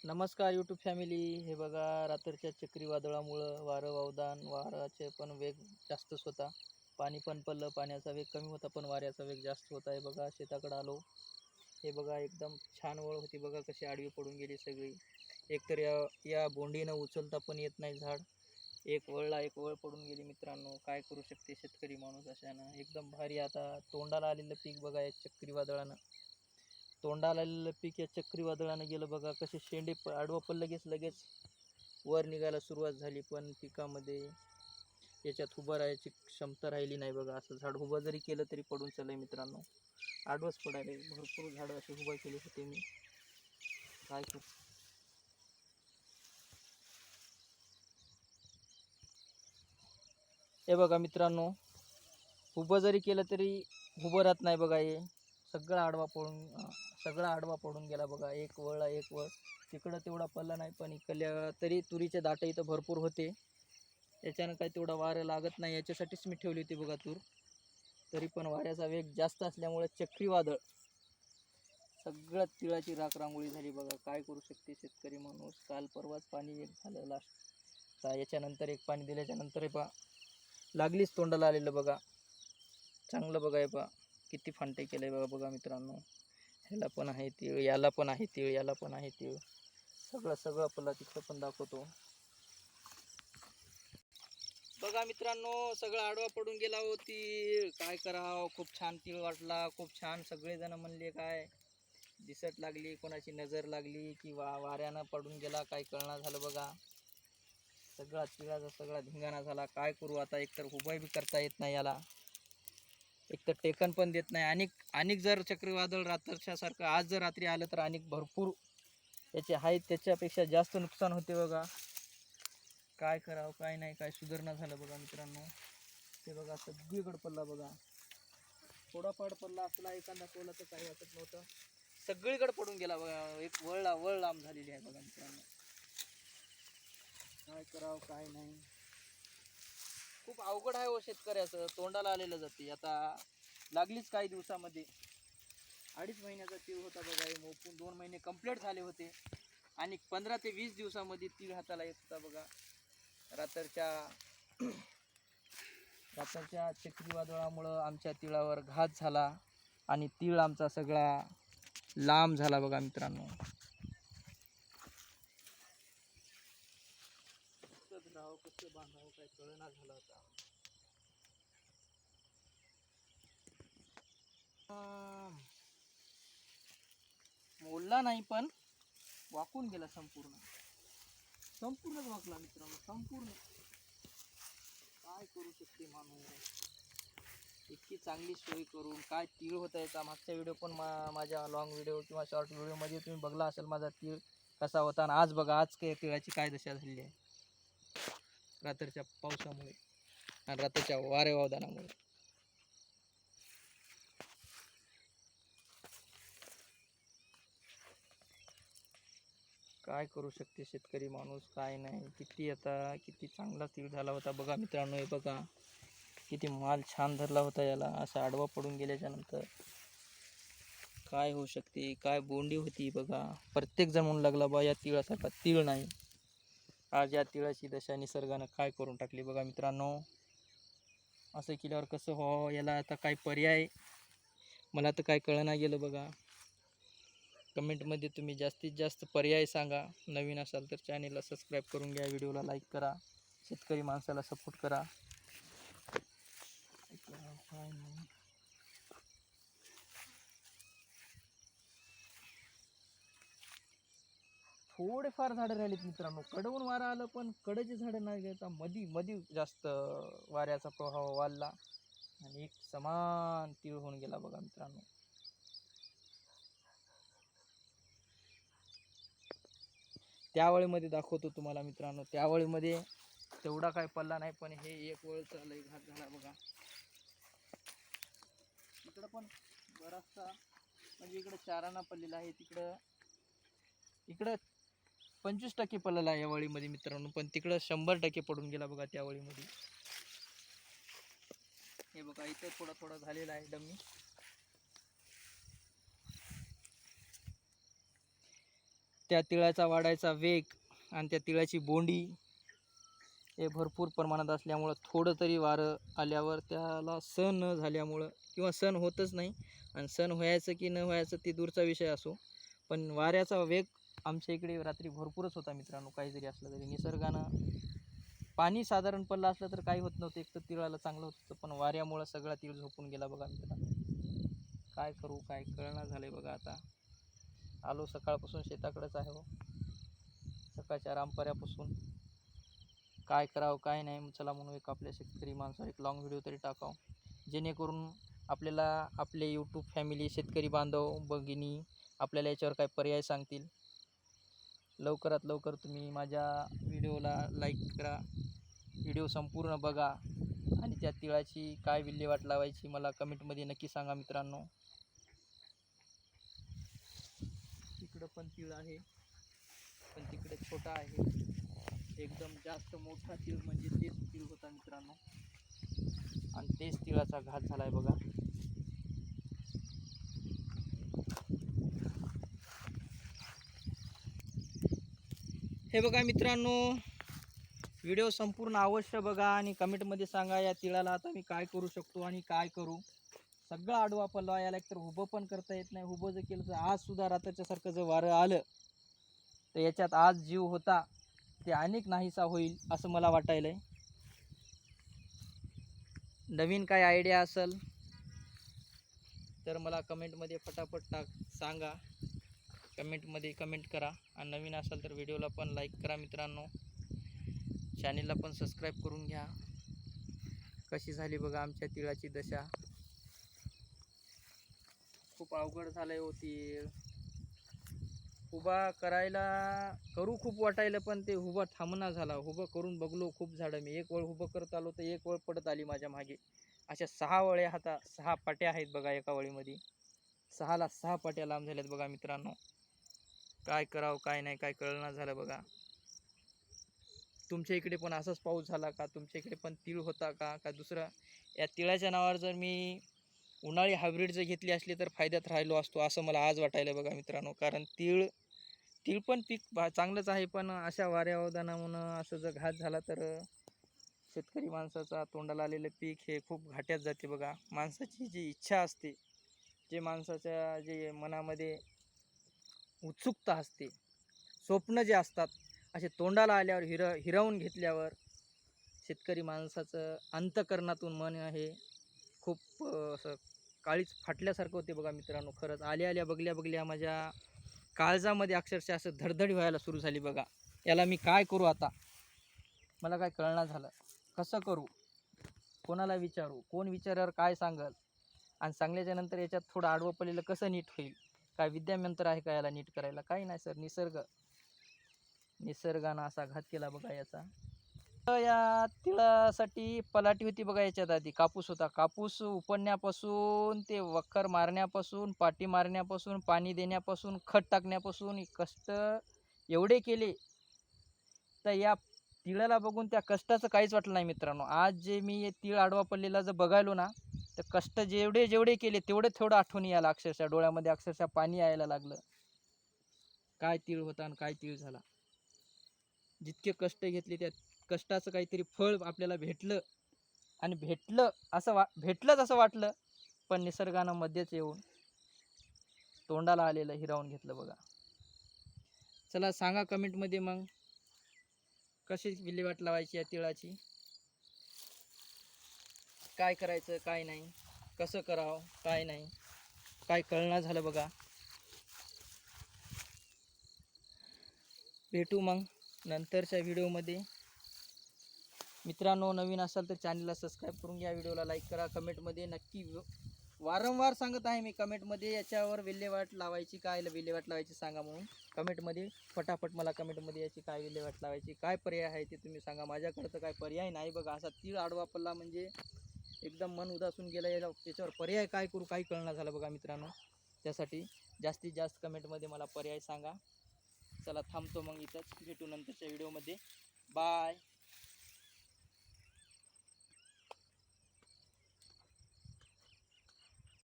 नमस्कार YouTube family. हे बघा, रात्रीच्या चक्रीवादळामुळं वारं वावदान, वाराचे पण वेग जास्तच होता. पाणी पण पडलं, पाण्याचा वेग कमी होता पण वाऱ्याचा वेग जास्त होता. हे बघा, शेताकडे आलो. हे बघा, एकदम छान वळ होती बघा, कशी आडवी पडून गेली सगळी. एकतर या बोंडीनं उचलता पण येत नाही झाड. एक वळ पडून गेली मित्रांनो. काय करू शकते शेतकरी माणूस अशानं. एकदम भारी. आता तोंडाला आलेलं पीक बघा या चक्रीवादळानं. तोंडाला आलेलं पीक या चक्रीवादळानं गेलं बघा. कसे शेंडे आडवं पण लगेच वर निघायला सुरुवात झाली, पण पिकामध्ये याच्यात उभं राहायची क्षमता राहिली नाही बघा. असं झाड उभं जरी केलं तरी पडून चाललंय मित्रांनो. आडवंच पडायला. भरपूर झाडं अशी उभं केली होते मी. काय करू. हे बघा मित्रांनो, उभं जरी केलं तरी उभं राहत नाही बघा. हे सगळा आडवा पडून गेला बघा. एक वळ तिकडं तेवढा पडला नाही, पण इकडल्या तरी तुरीचे दाटे इथं भरपूर होते. याच्यानं काही तेवढा वारं लागत नाही, याच्यासाठीच मी ठेवली होती बघा तूर. तरी पण वाऱ्याचा वेग जास्त असल्यामुळे चक्रीवादळ सगळं तिळाची रांगोळी झाली बघा. काय करू शकते शेतकरी माणूस. काल परवाच पाणी एक झालं लास्ट. याच्यानंतर एक पाणी दिल्याच्यानंतर पा लागलीच तोंडाला आलेलं बघा. चांगलं बघा. हे पा किती फांटे केलंय बघा मित्रांनो. ह्याला पण आहे तीळ, याला पण आहे तीळ, याला पण आहे तीळ. सगळं आपल्याला तिकडं पण दाखवतो बघा मित्रांनो. सगळं आडवा पडून गेला हो तीळ. काय करावं. खूप छान तीळ वाटला, खूप छान. सगळेजण म्हणले काय दिसत लागली, कोणाची नजर लागली किंवा वाऱ्यानं पडून गेला, काय कळणार झालं बघा. सगळा तिळाचा सगळा धिंगाणा झाला. काय करू आता. एकतर उभं बी करता येत नाही याला, एकतर टेकन पण देत नाही. आणि जर चक्रीवादळ रात्रीच्या सारखं आज जर रात्री आलं तर आणि भरपूर याचे आहेत, त्याच्यापेक्षा जास्त नुकसान होते बघा. काय करावं काय नाही, काय सुधारणा झालं बघा मित्रांनो. ते बघा सगळीकडे पडला बघा. थोडाफार पडला असला एखादा कोला तर काही वाटत नव्हतं. सगळीकडे पडून गेला बघा. एक वळ लांब झालेली आहे बघा मित्रांनो. काय करावं काय नाही. खूप अवघड आहे हो शेतकऱ्याचं. तोंडाला आलेलं जाते. आता लागलीच काही दिवसामध्ये 2.5 महिन्याचा तीळ होता बघा. हे मोपून 2 महिने कंप्लीट झाले होते आणि 15 ते 20 दिवसामध्ये तीळ हाताला येत होता बघा. रात्रीच्या चक्रीवादळामुळं आमच्या तिळावर घात झाला आणि तीळ आमचा सगळा लांब झाला बघा मित्रांनो. कसं धरावं कसं बांधावं काय कळना झालं होता. मोडला नाही पण वाकून गेला संपूर्णच वाकला मित्रांनो. संपूर्ण. काय करू शकते माणूस. इतकी चांगली सोय करून काय तीळ होता याचा. मागच्या व्हिडिओ पण माझ्या लॉंग व्हिडिओ किंवा शॉर्ट व्हिडिओमध्ये तुम्ही बघला असेल माझा तीळ कसा होता. आणि आज बघा, आज काय तिळाची काय दशा झालेली आहे रात्रीच्या पावसामुळे आणि रात्रीच्या वारे वावदानामुळे. काय करू शकते शेतकरी माणूस काय नाही. किती चांगला तीळ झाला होता बघा मित्रांनो. हे बघा किती माल छान धरला होता याला. असा आडवा पडून गेल्याच्या नंतर काय होऊ शकते. काय बोंडी होती बघा. प्रत्येक जण म्हणू लागला बा या तिळासारखा तीळ नाही. आज या तिळाची दशा निसर्गानं काय करून टाकली बघा मित्रांनो. असं केल्यावर कसं हो. याला आता काय पर्याय मला तर काय कळना गेलं बघा. कमेंटमध्ये तुम्ही जास्तीत जास्त पर्याय सांगा. नवीन असाल तर चॅनेलला सबस्क्राईब करून घ्या, व्हिडिओला लाईक करा, शेतकरी माणसाला सपोर्ट करा. काय नाही. थोडेफार झाडं राहिलीत मित्रांनो. कडवून वारा आलं पण कडेचे झाडं नाही घेता. मधी जास्त वाऱ्याचा प्रभाव वाढला आणि एक समान तीळ होऊन गेला बघा मित्रांनो. त्यावेळेमध्ये दाखवतो तुम्हाला मित्रांनो. त्यावेळेमध्ये तेवढा काय पडला नाही, पण हे एक वळचा लय घात झाला बघा. इकडं पण बराचसा म्हणजे इकडं चाराना पडलेला आहे. इकडं 25% पडलेला आहे या वळीमध्ये मित्रांनो, पण तिकडं 100% पडून गेला बघा त्या वळीमध्ये. हे बघा इथं थोडा झालेला आहे डमी. त्या तिळाचा वाढायचा वेग आणि त्या तिळाची बोंडी हे भरपूर प्रमाणात असल्यामुळं थोडं तरी वारं आल्यावर त्याला सण न झाल्यामुळं किंवा सण होतच नाही, आणि सण व्हायचं की न व्हायचं ते दूरचा विषय असो, पण वाऱ्याचा वेग आमच्या इकडे रात्री भरपूरच होता मित्रांनो. काही जरी असलं तरी निसर्गानं पाणी साधारण पडलं असलं तर काही होत नव्हतं, एक तर तिळाला चांगलं होतं, पण वाऱ्यामुळं सगळा तिळ झोपून गेला बघा मित्रांनो. काय करू काय कळना झालंय बघा. आता आलो सकाळपासून शेताकडेच आहे हो, सकाळच्या रामपर्यापासून. काय करावं काय नाही, चला म्हणून एक आपल्या शेतकरी माणसावर एक लॉंग व्हिडिओ तरी टाकावं, जेणेकरून आपल्याला आपले यूट्यूब फॅमिली शेतकरी बांधव भगिनी आपल्याला याच्यावर काय पर्याय सांगतील. लवकरात लवकर तुम्ही माझ्या व्हिडिओला लाईक करा, व्हिडिओ संपूर्ण बघा, आणि त्या तिळाची काय विल्हेवाट लावायची मला कमेंटमध्ये नक्की सांगा मित्रांनो. तिकडं पण तीळ आहे, पण तिकडे छोटा आहे. एकदम जास्त मोठा तीळ म्हणजे तेच तीळ होता मित्रांनो, आणि तेच तिळाचा घात झालाय बघा. हे बघा मित्रांनो, व्हिडिओ संपूर्ण अवश्य बघा आणि कमेंटमध्ये सांगा या तिळाला आता मी काय करू शकतो आणि काय करू. सगळं आडवा पल्ला, याला एकतर उभं पण करता येत नाही. उभं जर केलं तर आज सुद्धा रात्रीच्यासारखं जर वारं आलं तर याच्यात आज जीव होता ते अनेक नाहीसा होईल असं मला वाटायलंय. नवीन काय आयडिया असेल तर मला कमेंटमध्ये फटाफट सांगा, कमेंटमध्ये कमेंट करा, आणि नवीन असाल तर व्हिडिओला पण लाईक करा मित्रांनो, चॅनेलला पण सबस्क्राईब करून घ्या. कशी झाली बघा आमच्या तिळाची दशा, खूप अवघड झालंय हो तीळ. उभा करायला करू खूप वाटायला, पण ते उभं थांबना झाला. उभं करून बघलो खूप झाडं, मी एक वेळ उभं करत आलो तर एक वेळ पडत आली माझ्या मागे. अशा 6 वळ्या हाता 6 पाट्या आहेत बघा एका वळीमध्ये, 6ला 6 पाट्या लांब झाल्यात बघा मित्रांनो. काय करावं काय नाही काय कळना झालं बघा. तुमच्या इकडे पण असाच पाऊस झाला का? तुमच्या इकडे पण तीळ होता का? का दुसरं या तिळाच्या नावावर जर मी उन्हाळी हायब्रिड जर घेतली असली तर फायद्यात राहिलो असतो असं मला आज वाटायला बघा मित्रांनो. कारण तीळ पण पीक चांगलंच आहे, पण अशा वाऱ्यावदानामुळं असं जर घात झाला तर शेतकरी माणसाचा तोंडाला आलेलं पीक हे खूप घाट्यात जाते बघा. माणसाची जी इच्छा असते, जे माणसाच्या जे मनामध्ये उत्सुकता असते, स्वप्न जे असतात, असे तोंडाला आल्यावर हिरावून घेतल्यावर शेतकरी माणसाचं अंतकरणातून मन आहे खूप असं काळीच फाटल्यासारखं होते बघा मित्रांनो. खरंच आल्या बघल्या माझ्या काळजामध्ये अक्षरशः असं धडधड व्हायला सुरू झाली बघा. याला मी काय करू आता, मला काय कळना झालं. कसं करू, कोणाला विचारू, कोण विचारावर काय सांगल, आणि सांगल्याच्या नंतर याच्यात थोडं आडवं पडलेलं कसं नीट होईल. काय विद्यामंत्र आहे का याला नीट करायला? काही नाही सर, निसर्गानं असा घात केला बघा याचा. या तिळासाठी पलाटी होती बघा. याच्यात आधी कापूस होता. कापूस उपडण्यापासून ते वखर मारण्यापासून, पाटी मारण्यापासून, पाणी देण्यापासून, खत टाकण्यापासून कष्ट एवढे केले तर या तिळाला बघून त्या कष्टाचं काहीच वाटलं नाही मित्रांनो. आज जे मी तीळ आडवा पडलेला जर बघायलो ना, तर कष्ट जेवढे केले तेवढं आठवणी यायला, अक्षरशः डोळ्यामध्ये अक्षरशः पाणी यायला लागलं. काय तीळ होता आणि काय तीळ झाला. जितके कष्ट घेतले त्या कष्टाचं काहीतरी फळ आपल्याला भेटलं, आणि भेटलंच असं वाटलं, पण निसर्गानं मध्येच येऊन तोंडाला आलेलं हिरावून घेतलं बघा. चला सांगा कमेंटमध्ये मग कशी विल्हेवाट लावायची या तिळाची, काय करायचं काय नाही, कसं करावं काय नाही, काय कळना झालं बघा. भेटू मग नंतरच्या व्हिडिओमध्ये मित्रांनो. नवीन असाल तर चॅनलला सबस्क्राईब करून घ्या, व्हिडिओला लाईक करा, कमेंटमध्ये नक्की वारंवार सांगत आहे मी कमेंटमध्ये याच्यावर विल्हेवाट लावायची, काय विल्हेवाट लावायची सांगा म्हणून. कमेंटमध्ये फटाफट मला कमेंटमध्ये याची काय विल्हेवाट लावायची, काय पर्याय आहे ते तुम्ही सांगा. माझ्याकडं तर काय पर्याय नाही बघा. असा तीळ आडवा पडला म्हणजे एकदम मन उदासून गेलं. याच्यावर पर्याय काय करू काही कळना झालं बघा मित्रांनो. त्यासाठी जास्तीत जास्त कमेंटमध्ये मला पर्याय सांगा. चला थांबतो मग इथंच, भेटू नंतरच्या व्हिडिओमध्ये. बाय.